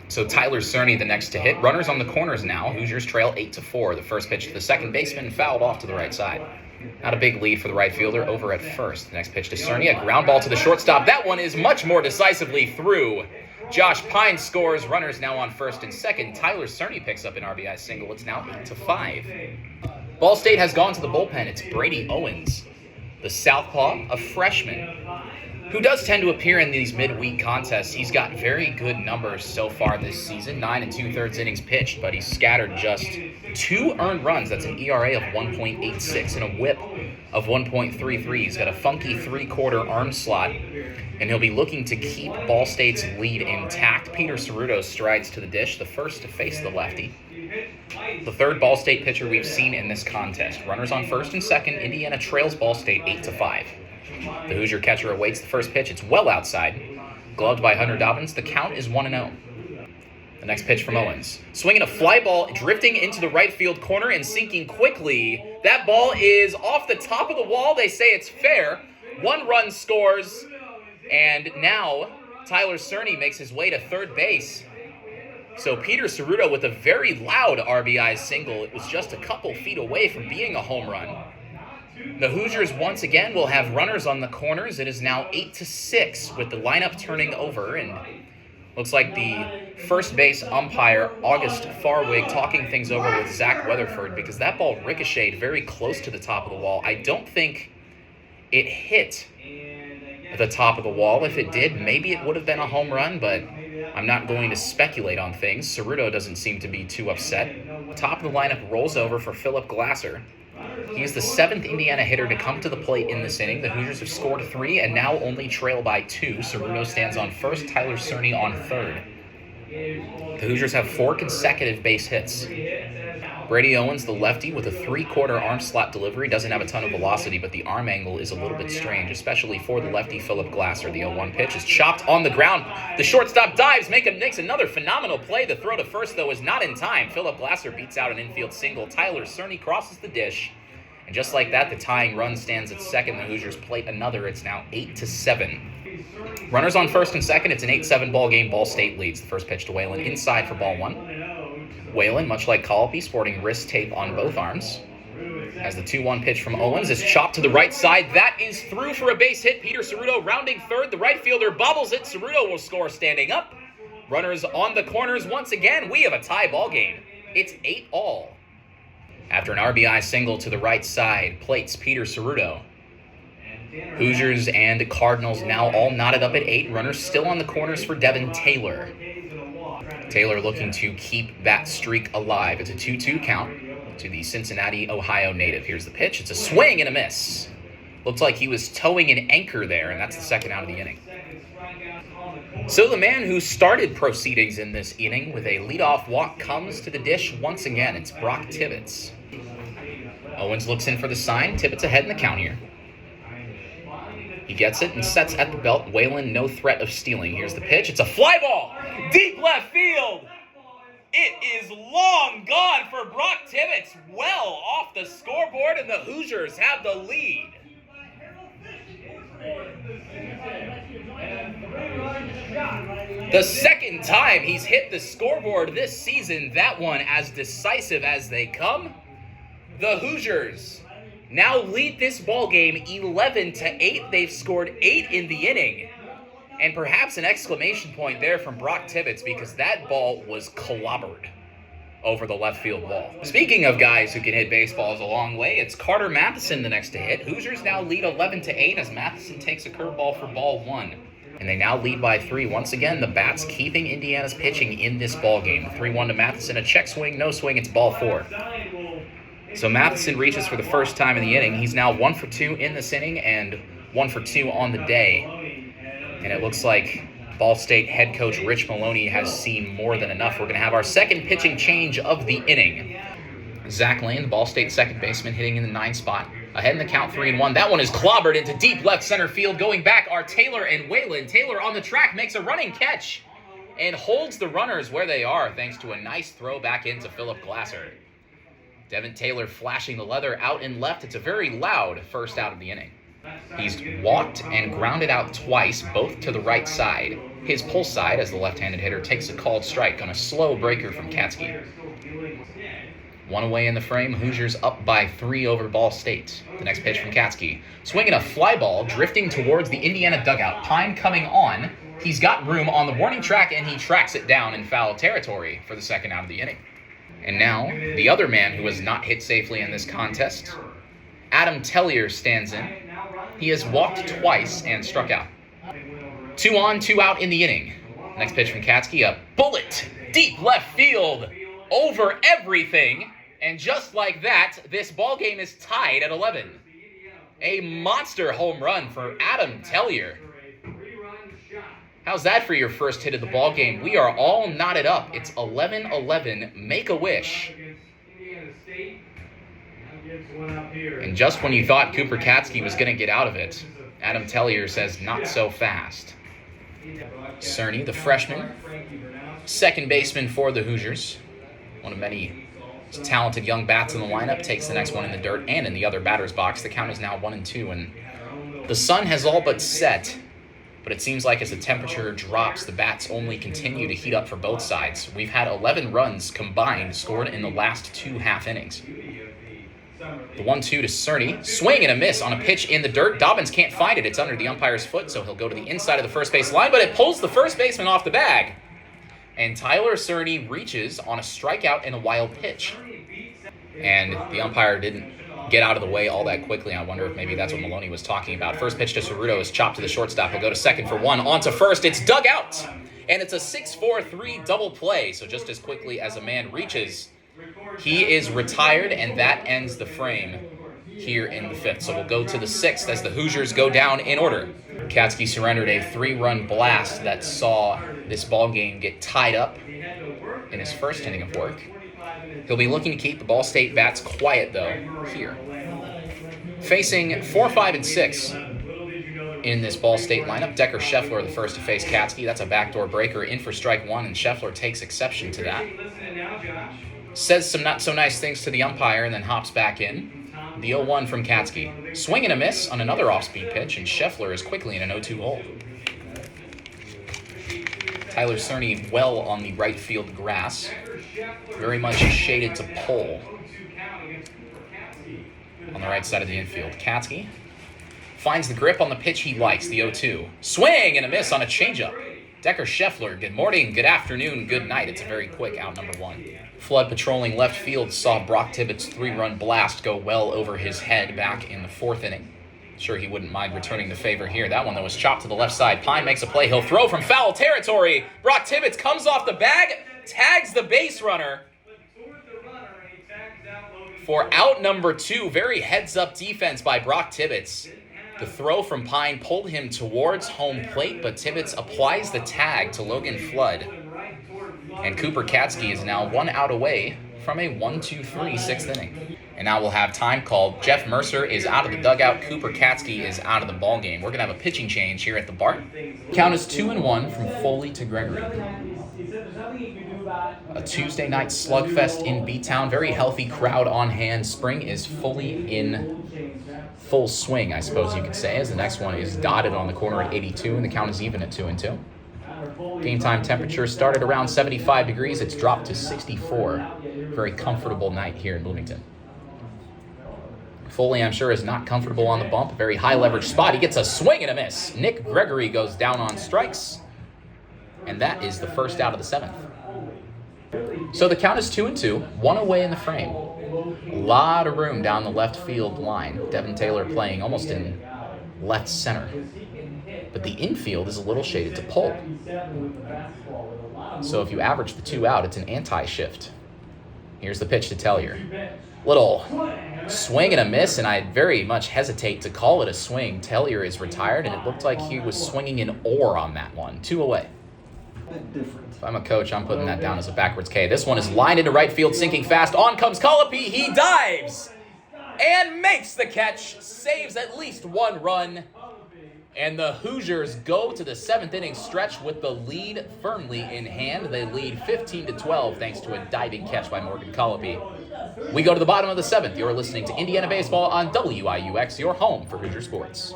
So Tyler Cerny the next to hit. Runners on the corners now. Hoosiers trail 8-4. The first pitch to the second baseman fouled off to the right side. Not a big lead for the right fielder over at first. The next pitch to Cerny, a ground ball to the shortstop. That one is much more decisively through. Josh Pine scores. Runners now on first and second. Tyler Cerny picks up an RBI single. It's now 8-5. Ball State has gone to the bullpen. It's Brady Owens, the southpaw, a freshman, who does tend to appear in these midweek contests. He's got very good numbers so far this season, 9 2/3 innings pitched, but he's scattered just 2 earned runs. That's an ERA of 1.86 and a whip of 1.33. He's got a funky 3/4 arm slot, and he'll be looking to keep Ball State's lead intact. Peter Cerruto strides to the dish, the first to face the lefty. The third Ball State pitcher we've seen in this contest. Runners on first and second. Indiana trails Ball State 8-5. The Hoosier catcher awaits the first pitch. It's well outside. Gloved by Hunter Dobbins. The count is 1-0. The next pitch from Owens. Swinging a fly ball, drifting into the right field corner and sinking quickly. That ball is off the top of the wall. They say it's fair. 1 run scores. And now Tyler Cerny makes his way to third base. So Peter Cerruto with a very loud RBI single. It was just a couple feet away from being a home run. The Hoosiers once again will have runners on the corners. It is now 8-6 with the lineup turning over, and looks like the first base umpire, August Farwig, talking things over with Zach Weatherford because that ball ricocheted very close to the top of the wall. I don't think it hit the top of the wall. If it did, maybe it would have been a home run, but I'm not going to speculate on things. Cerruto doesn't seem to be too upset. Top of the lineup rolls over for Philip Glasser. He is the 7th Indiana hitter to come to the plate in this inning. The Hoosiers have scored 3 and now only trail by 2. Cerruto stands on first, Tyler Cerny on third. The Hoosiers have 4 consecutive base hits. Brady Owens, the lefty, with a 3/4 arm slot delivery, doesn't have a ton of velocity, but the arm angle is a little bit strange, especially for the lefty Philip Glasser. The 0-1 pitch is chopped on the ground. The shortstop dives, makes another phenomenal play. The throw to first, though, is not in time. Philip Glasser beats out an infield single. Tyler Cerny crosses the dish, and just like that, the tying run stands at second. The Hoosiers plate another. It's now 8-7. Runners on first and second. It's an 8-7 ball game. Ball State leads. The first pitch to Whalen inside for ball 1. Whalen, much like Colby, sporting wrist tape on both arms. As the 2-1 pitch from Owens is chopped to the right side. That is through for a base hit. Peter Cerruto rounding third. The right fielder bobbles it. Cerruto will score standing up. Runners on the corners once again. We have a tie ball game. It's 8-all. After an RBI single to the right side, plates Peter Cerruto. Hoosiers and Cardinals now all knotted up at 8. Runners still on the corners for Devin Taylor. Taylor looking to keep that streak alive. It's a 2-2 count to the Cincinnati, Ohio native. Here's the pitch. It's a swing and a miss. Looks like he was towing an anchor there, and that's the second out of the inning. So the man who started proceedings in this inning with a leadoff walk comes to the dish once again. It's Brock Tibbetts. Owens looks in for the sign. Tibbetts ahead in the count here. He gets it and sets at the belt. Whalen, no threat of stealing. Here's the pitch. It's a fly ball. Deep left field. It is long gone for Brock Tibbetts. Well off the scoreboard, and the Hoosiers have the lead. The second time he's hit the scoreboard this season, that one as decisive as they come. The Hoosiers now lead this ball game 11-8. They've scored 8 in the inning. And perhaps an exclamation point there from Brock Tibbetts because that ball was clobbered over the left field wall. Speaking of guys who can hit baseballs a long way, it's Carter Matheson the next to hit. Hoosiers now lead 11-8 as Matheson takes a curveball for ball 1. And they now lead by 3. Once again, the bats keeping Indiana's pitching in this ball game. 3-1 to Matheson, a check swing, no swing, it's ball 4. So Matheson reaches for the first time in the inning. He's now 1 for 2 in this inning and 1 for 2 on the day. And it looks like Ball State head coach Rich Maloney has seen more than enough. We're going to have our second pitching change of the inning. Zach Lane, the Ball State second baseman, hitting in the 9 spot. Ahead in the count 3-1. That one is clobbered into deep left center field. Going back are Taylor and Whalen. Taylor on the track makes a running catch and holds the runners where they are thanks to a nice throw back into Philip Glasser. Devin Taylor flashing the leather out and left. It's a very loud first out of the inning. He's walked and grounded out twice, both to the right side. his pull side as the left-handed hitter takes a called strike on a slow breaker from Katsky. One away in the frame, Hoosiers up by 3 over Ball State. The next pitch from Katsky. Swinging a fly ball, drifting towards the Indiana dugout. Pine coming on. He's got room on the warning track, and he tracks it down in foul territory for the second out of the inning. And now, the other man who has not hit safely in this contest, Adam Tellier, stands in. He has walked twice and struck out. 2 on, 2 out in the inning. Next pitch from Katsky, a bullet, deep left field, over everything. And just like that, this ball game is tied at 11. A monster home run for Adam Tellier. How's that for your first hit of the ball game? We are all knotted up. It's 11-11. Make a wish. And just when you thought Cooper Katsky was going to get out of it, Adam Tellier says not so fast. Cerny, the freshman, second baseman for the Hoosiers. One of many talented young bats in the lineup, takes the next one in the dirt and in the other batter's box. The count is now 1-2, and the sun has all but set, but it seems like as the temperature drops, the bats only continue to heat up for both sides. We've had 11 runs combined scored in the last 2 half innings. The 1-2 to Cerny. Swing and a miss on a pitch in the dirt. Dobbins can't find it. It's under the umpire's foot, so he'll go to the inside of the first base line, but it pulls the first baseman off the bag. And Tyler Cerny reaches on a strikeout and a wild pitch. And the umpire didn't get out of the way all that quickly. I wonder if maybe that's what Maloney was talking about. First pitch to Ceruto is chopped to the shortstop. He'll go to second for 1. On to first. It's dug out. And it's a 6-4-3 double play. So just as quickly as a man reaches, he is retired, and that ends the frame here in the 5th. So we'll go to the 6th as the Hoosiers go down in order. Katsky surrendered a 3-run blast that saw this ball game get tied up in his first inning of work. He'll be looking to keep the Ball State bats quiet, though, here. Facing 4, 5, and 6 in this Ball State lineup, Decker Scheffler the first to face Katsky. That's a backdoor breaker in for strike 1, and Scheffler takes exception to that. Says some not so nice things to the umpire and then hops back in. The 0-1 from Katsky. Swing and a miss on another off-speed pitch, and Scheffler is quickly in an 0-2 hole. Tyler Cerny well on the right field grass. Very much shaded to pole on the right side of the infield. Katsky finds the grip on the pitch he likes, the 0-2. Swing and a miss on a changeup. Decker Scheffler, good morning, good afternoon, good night. It's a very quick out number 1. Flood patrolling left field saw Brock Tippett's 3-run blast go well over his head back in the 4th inning. Sure he wouldn't mind returning the favor here. That one, though, was chopped to the left side. Pine makes a play. He'll throw from foul territory. Brock Tibbetts comes off the bag, tags the base runner for out number 2. Very heads-up defense by Brock Tibbetts. The throw from Pine pulled him towards home plate, but Tibbetts applies the tag to Logan Flood. And Cooper Katsky is now 1 out away from a 1-2-3 6th inning. And now we'll have time called. Jeff Mercer is out of the dugout. Cooper Katsky is out of the ball game. We're going to have a pitching change here at the Bart. Count is 2-1 from Foley to Gregory. A Tuesday night slugfest in B-Town. Very healthy crowd on hand. Spring is fully in full swing, I suppose you could say, as the next one is dotted on the corner at 82, and the count is even at 2-2. Game time temperature started around 75 degrees. It's dropped to 64. Very comfortable night here in Bloomington. Foley, I'm sure, is not comfortable on the bump. Very high leverage spot. He gets a swing and a miss. Nick Gregory goes down on strikes. And that is the first out of the 7th. So the count is 2-2, 1 away in the frame. A lot of room down the left field line. Devin Taylor playing almost in left center. But the infield is a little shaded to pull. So if you average the 2 out, it's an anti-shift. Here's the pitch to Tellier. Little swing and a miss, and I very much hesitate to call it a swing. Tellier is retired, and it looked like he was swinging an oar on that one. 2 away. If I'm a coach, I'm putting that down as a backwards K. This one is lined into right field, sinking fast. On comes Colopy. He dives and makes the catch. Saves at least 1 run. And the Hoosiers go to the 7th inning stretch with the lead firmly in hand. They lead 15-12 thanks to a diving catch by Morgan Colopy. We go to the bottom of the 7th. You're listening to Indiana Baseball on WIUX, your home for Hoosier sports.